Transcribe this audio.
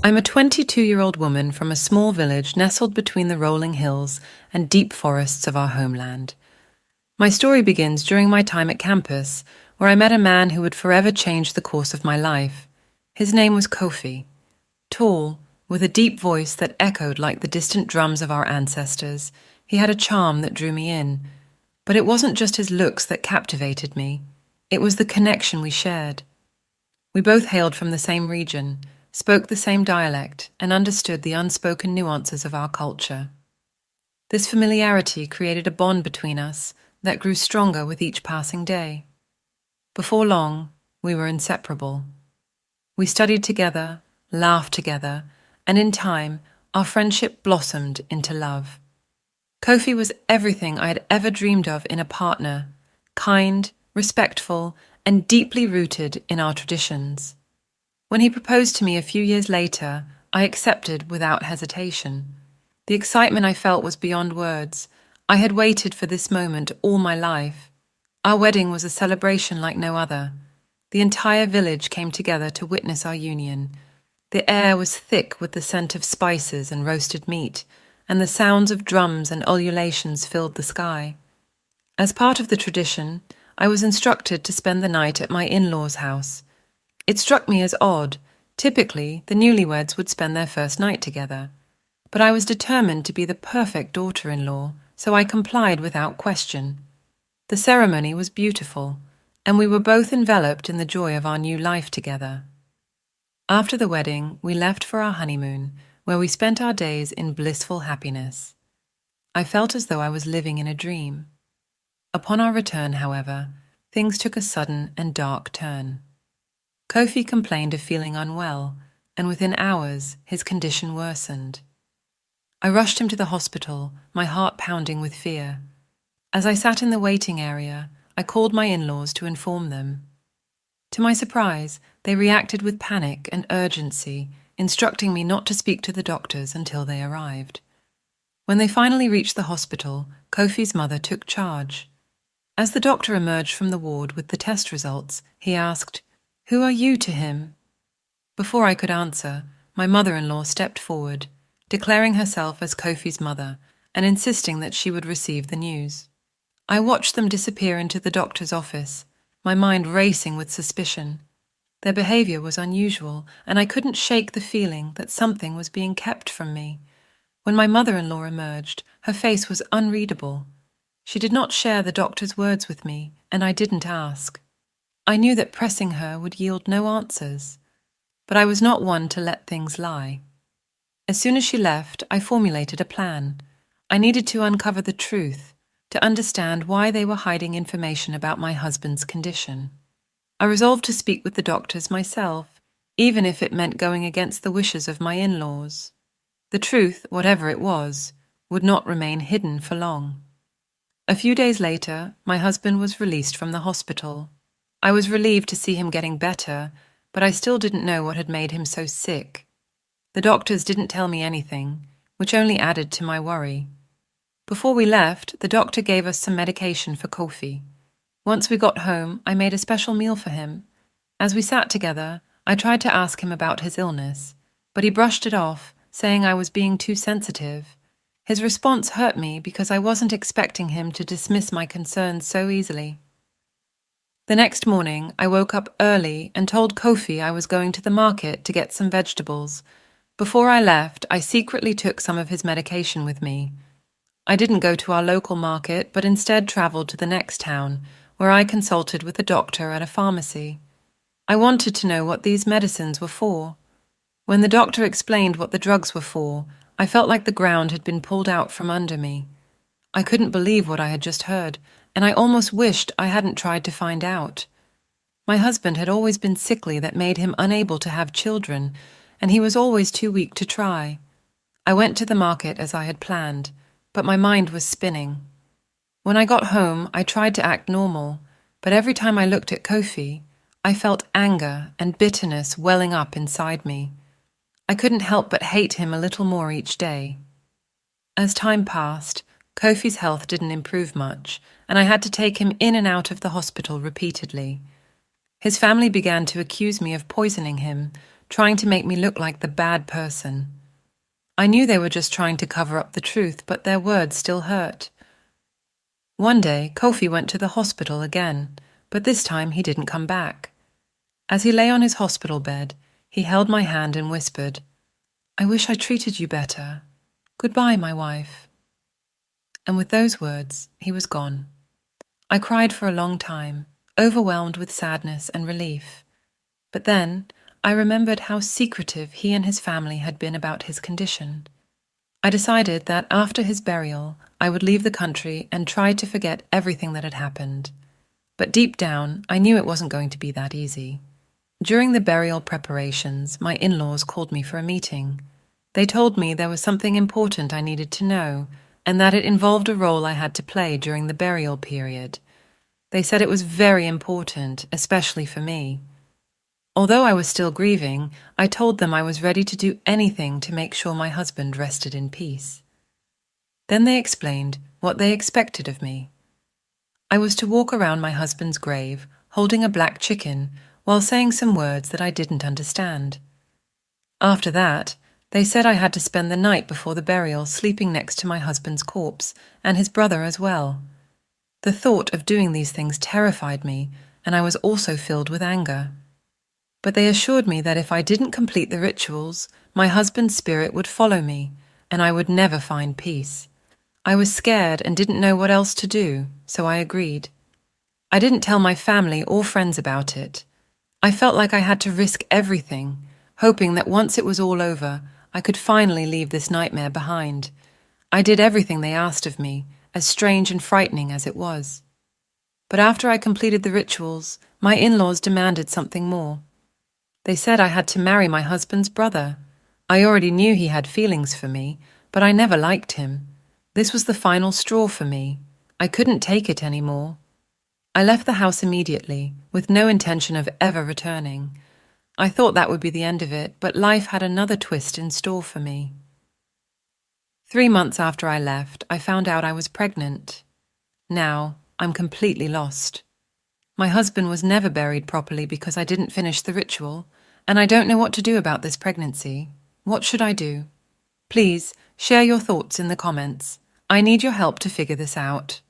I'm a 22-year-old woman from a small village nestled between the rolling hills and deep forests of our homeland. My story begins during my time at campus, where I met a man who would forever change the course of my life. His name was Kofi. Tall, with a deep voice that echoed like the distant drums of our ancestors, he had a charm that drew me in. But it wasn't just his looks that captivated me. It was the connection we shared. We both hailed from the same region, spoke the same dialect, and understood the unspoken nuances of our culture. This familiarity created a bond between us that grew stronger with each passing day. Before long, we were inseparable. We studied together, laughed together, and in time, our friendship blossomed into love. Kofi was everything I had ever dreamed of in a partner: kind, respectful, and deeply rooted in our traditions. When he proposed to me a few years later, I accepted without hesitation. The excitement I felt was beyond words. I had waited for this moment all my life. Our wedding was a celebration like no other. The entire village came together to witness our union. The air was thick with the scent of spices and roasted meat, and the sounds of drums and ululations filled the sky. As part of the tradition, I was instructed to spend the night at my in-laws' house. It struck me as odd. Typically, the newlyweds would spend their first night together. But I was determined to be the perfect daughter-in-law, so I complied without question. The ceremony was beautiful, and we were both enveloped in the joy of our new life together. After the wedding, we left for our honeymoon, where we spent our days in blissful happiness. I felt as though I was living in a dream. Upon our return, however, things took a sudden and dark turn. Kofi complained of feeling unwell, and within hours his condition worsened. I rushed him to the hospital, my heart pounding with fear. As I sat in the waiting area, I called my in-laws to inform them. To my surprise, they reacted with panic and urgency, instructing me not to speak to the doctors until they arrived. When they finally reached the hospital, Kofi's mother took charge. As the doctor emerged from the ward with the test results, he asked, "Who are you to him?" Before I could answer, my mother-in-law stepped forward, declaring herself as Kofi's mother and insisting that she would receive the news. I watched them disappear into the doctor's office, my mind racing with suspicion. Their behavior was unusual, and I couldn't shake the feeling that something was being kept from me. When my mother-in-law emerged, her face was unreadable. She did not share the doctor's words with me, and I didn't ask. I knew that pressing her would yield no answers, but I was not one to let things lie. As soon as she left, I formulated a plan. I needed to uncover the truth, to understand why they were hiding information about my husband's condition. I resolved to speak with the doctors myself, even if it meant going against the wishes of my in-laws. The truth, whatever it was, would not remain hidden for long. A few days later, my husband was released from the hospital. I was relieved to see him getting better, but I still didn't know what had made him so sick. The doctors didn't tell me anything, which only added to my worry. Before we left, the doctor gave us some medication for Kofi. Once we got home, I made a special meal for him. As we sat together, I tried to ask him about his illness, but he brushed it off, saying I was being too sensitive. His response hurt me because I wasn't expecting him to dismiss my concerns so easily. The next morning, I woke up early and told Kofi I was going to the market to get some vegetables. Before I left, I secretly took some of his medication with me. I didn't go to our local market, but instead travelled to the next town, where I consulted with a doctor at a pharmacy. I wanted to know what these medicines were for. When the doctor explained what the drugs were for, I felt like the ground had been pulled out from under me. I couldn't believe what I had just heard, and I almost wished I hadn't tried to find out. My husband had always been sickly that made him unable to have children, and he was always too weak to try. I went to the market as I had planned, but my mind was spinning. When I got home, I tried to act normal, but every time I looked at Kofi, I felt anger and bitterness welling up inside me. I couldn't help but hate him a little more each day. As time passed, Kofi's health didn't improve much, and I had to take him in and out of the hospital repeatedly. His family began to accuse me of poisoning him, trying to make me look like the bad person. I knew they were just trying to cover up the truth, but their words still hurt. One day, Kofi went to the hospital again, but this time he didn't come back. As he lay on his hospital bed, he held my hand and whispered, "I wish I treated you better. Goodbye, my wife." And with those words, he was gone. I cried for a long time, overwhelmed with sadness and relief. But then, I remembered how secretive he and his family had been about his condition. I decided that after his burial, I would leave the country and try to forget everything that had happened. But deep down, I knew it wasn't going to be that easy. During the burial preparations, my in-laws called me for a meeting. They told me there was something important I needed to know, and that it involved a role I had to play during the burial period. They said it was very important, especially for me. Although I was still grieving, I told them I was ready to do anything to make sure my husband rested in peace. Then they explained what they expected of me. I was to walk around my husband's grave, holding a black chicken, while saying some words that I didn't understand. After that, they said I had to spend the night before the burial sleeping next to my husband's corpse, and his brother as well. The thought of doing these things terrified me, and I was also filled with anger. But they assured me that if I didn't complete the rituals, my husband's spirit would follow me, and I would never find peace. I was scared and didn't know what else to do, so I agreed. I didn't tell my family or friends about it. I felt like I had to risk everything, hoping that once it was all over, I could finally leave this nightmare behind. I did everything they asked of me, as strange and frightening as it was. But after I completed the rituals, my in-laws demanded something more. They said I had to marry my husband's brother. I already knew he had feelings for me, but I never liked him. This was the final straw for me. I couldn't take it anymore. I left the house immediately, with no intention of ever returning. I thought that would be the end of it, but life had another twist in store for me. 3 months after I left, I found out I was pregnant. Now, I'm completely lost. My husband was never buried properly because I didn't finish the ritual, and I don't know what to do about this pregnancy. What should I do? Please, share your thoughts in the comments. I need your help to figure this out.